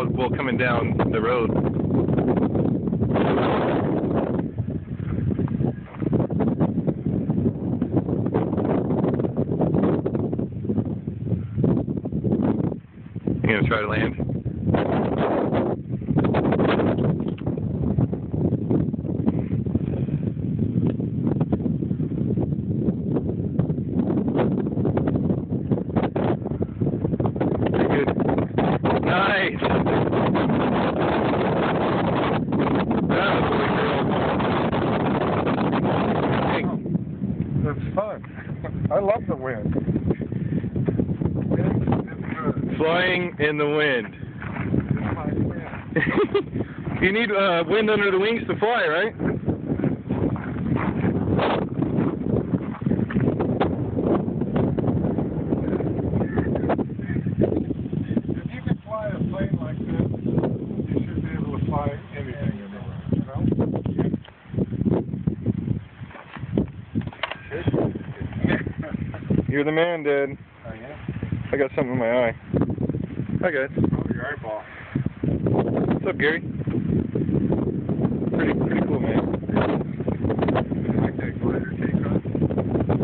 while coming down the road. You gonna try to land? Nice! That's fun. I love the wind. Flying in the wind. You need wind under the wings to fly, right? If you can fly a plane like this, you should be able to fly anything in the world, you know? You're the man, Dad. Oh, yeah? I got something in my eye. Hi, guys. Oh, your eyeball. What's up, Gary? Pretty cool, man. Like that glider takeoff?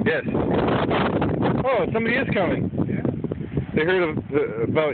Yes. Oh, somebody is coming. Yeah. They heard about